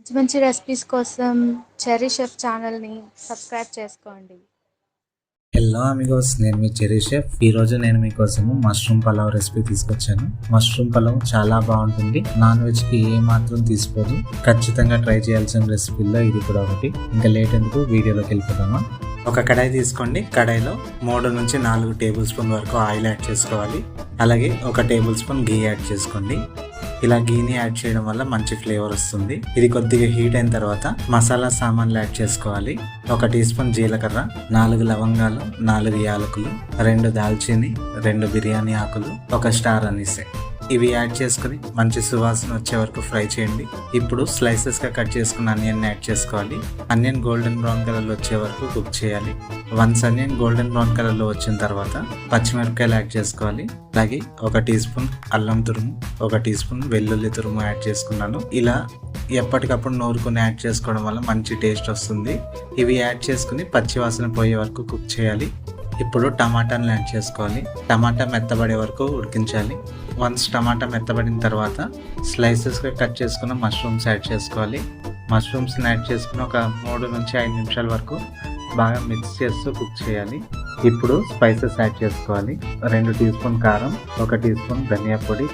మంచి మంచి రెసిపీస్ కోసం చెర్రీ షెఫ్ ఛానల్ని సబ్స్క్రైబ్ చేసుకోండి. హలో అమిగోస్, నేను మీ చెర్రీ షెఫ్. ఈరోజు నేను మీకోసము మష్రూమ్ పలావ్ రెసిపీ తీసుకొచ్చాను. మష్రూమ్ పలావ్ చాలా బాగుంటుంది, నాన్ వెజ్కి ఏ మాత్రం తీసుకోదు. ఖచ్చితంగా ట్రై చేయాల్సిన రెసిపీల్లో ఇది కూడా ఒకటి. ఇంకా లేట్ ఎందుకు, వీడియోలోకి వెళ్ళిపోదామా. ఒక కడాయి తీసుకోండి. కడాయిలో 3 నుంచి 4 టేబుల్ స్పూన్ వరకు ఆయిల్ యాడ్ చేసుకోవాలి. అలాగే 1 టేబుల్ స్పూన్ గీ యాడ్ చేసుకోండి. ఇలా గీని యాడ్ చేయడం వల్ల మంచి ఫ్లేవర్ వస్తుంది. ఇది కొద్దిగా హీట్ అయిన తర్వాత మసాలా సామాన్లు యాడ్ చేసుకోవాలి. 1 టీ స్పూన్ జీలకర్ర, 4 లవంగాలు, 4 యాలకులు, 2 దాల్చీని, 2 బిర్యానీ ఆకులు, 1 స్టార్ అనీసే. ఇవి యాడ్ చేసుకుని మంచి సువాసన వచ్చే వరకు ఫ్రై చేయండి. ఇప్పుడు స్లైసెస్గా కట్ చేసుకున్న ఆనియన్ యాడ్ చేసుకోవాలి. ఆనియన్ గోల్డెన్ బ్రౌన్ కలర్లో వచ్చే వరకు కుక్ చేయాలి. వన్స్ ఆనియన్ గోల్డెన్ బ్రౌన్ కలర్లో వచ్చిన తర్వాత పచ్చిమిరపకాయలు యాడ్ చేసుకోవాలి. అలాగే 1 టీ స్పూన్ అల్లం తురుము, 1 టీ స్పూన్ వెల్లుల్లి తురుము యాడ్ చేసుకున్నాను. ఇలా ఎప్పటికప్పుడు నూరుకుని యాడ్ చేసుకోవడం వల్ల మంచి టేస్ట్ వస్తుంది. ఇవి యాడ్ చేసుకుని పచ్చివాసన పోయే వరకు కుక్ చేయాలి. ఇప్పుడు టమాటాను యాడ్ చేసుకోవాలి. టమాటా మెత్తబడే వరకు ఉడికించాలి. వన్స్ టమాటా మెత్తబడిన తర్వాత స్లైసెస్గా కట్ చేసుకున్న మష్రూమ్స్ యాడ్ చేసుకోవాలి. మష్రూమ్స్ని యాడ్ చేసుకుని ఒక 3 నుంచి 5 నిమిషాల వరకు బాగా మిక్స్ చేస్తూ కుక్ చేయాలి. ఇప్పుడు స్పైసెస్ యాడ్ చేసుకోవాలి. 2 టీ స్పూన్ కారం, 1 టీ స్పూన్ ధనియా పొడి,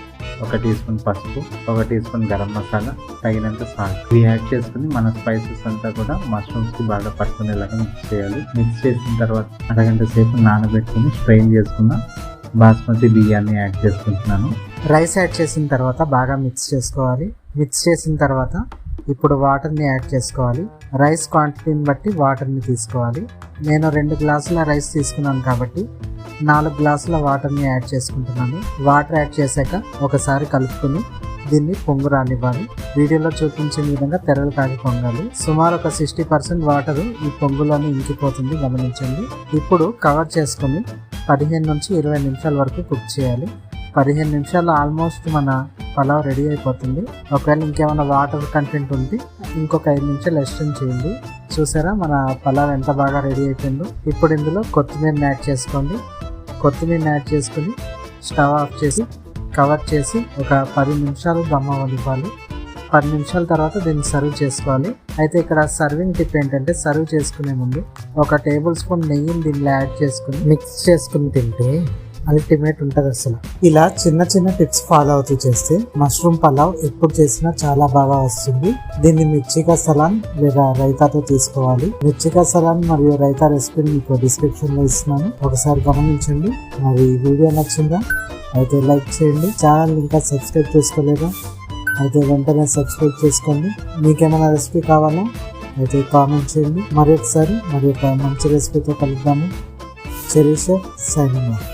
1 టీ స్పూన్ పసుపు, 1 టీ స్పూన్ గరం మసాలా, తగినంత సాల్ట్. ఇవి యాడ్ చేసుకుని మన స్పైసెస్ అంతా కూడా మష్రూమ్స్కి బాగా పట్టుకునేలాగా మిక్స్ చేయాలి. మిక్స్ చేసిన తర్వాత అరగంట సేపు నానబెట్టుకుని స్ట్రెయిన్ చేసుకున్న బాస్మతి బియ్యాన్ని యాడ్ చేసుకుంటున్నాను. రైస్ యాడ్ చేసిన తర్వాత బాగా మిక్స్ చేసుకోవాలి. మిక్స్ చేసిన తర్వాత ఇప్పుడు వాటర్ని యాడ్ చేసుకోవాలి. రైస్ క్వాంటిటీని బట్టి వాటర్ని తీసుకోవాలి. నేను 2 గ్లాసుల రైస్ తీసుకున్నాను కాబట్టి 4 గ్లాసుల వాటర్ని యాడ్ చేసుకుంటున్నాను. వాటర్ యాడ్ చేశాక ఒకసారి కలుపుకొని దీన్ని పొంగు రానివ్వాలి. వీడియోలో చూపించిన విధంగా తెరలు కాగి పొంగాలి. సుమారు ఒక 60% వాటరు ఈ పొంగులోనే ఇంకిపోతుంది, గమనించండి. ఇప్పుడు కవర్ చేసుకొని 15 నుంచి 20 నిమిషాల వరకు కుక్ చేయాలి. 15 నిమిషాలు ఆల్మోస్ట్ మన పలావ్ రెడీ అయిపోతుంది. ఒకవేళ ఇంకేమైనా వాటర్ కంటెంట్ ఉంటే ఇంకొక 5 నిమిషాలు ఎక్స్టెండ్ చేయండి. చూసారా మన పలావ్ ఎంత బాగా రెడీ అయిపోయిందో. ఇప్పుడు ఇందులో కొత్తిమీరని యాడ్ చేసుకోండి. కొత్తిమీరని యాడ్ చేసుకుని స్టవ్ ఆఫ్ చేసి కవర్ చేసి ఒక 10 నిమిషాలు దమ్ అవ్వనివ్వాలి. 10 నిమిషాల తర్వాత దీన్ని సర్వ్ చేసుకోవాలి. అయితే ఇక్కడ సర్వింగ్ టిప్ ఏంటంటే, సర్వ్ చేసుకునే ముందు 1 టేబుల్ స్పూన్ నెయ్యిని దీనిలో యాడ్ చేసుకుని మిక్స్ చేసుకుని తింటే అల్టిమేట్ ఉంటుంది అసలు. ఇలా చిన్న చిన్న టిప్స్ ఫాలో అవుతూ చేస్తే మష్రూమ్ పలావ్ ఎప్పుడు చేసినా చాలా బాగా వస్తుంది. దీన్ని మిర్చికా సలాన్ లేదా రైతాతో తీసుకోవాలి. మిర్చికా సలాన్ మరియు రైతా రెసిపీని మీకు డిస్క్రిప్షన్ లో ఇస్తున్నాను, ఒకసారి గమనించండి. మరి వీడియో నచ్చిందా అయితే లైక్ చేయండి. ఛానల్ ఇంకా సబ్స్క్రైబ్ చేసుకోలేదా అయితే వెంటనే సబ్స్క్రైబ్ చేసుకోండి. మీకేమైనా రెసిపీ కావాలా అయితే కామెంట్ చేయండి. మరి ఒక మంచి రెసిపీతో కలుద్దాము. Cherry chef signing off.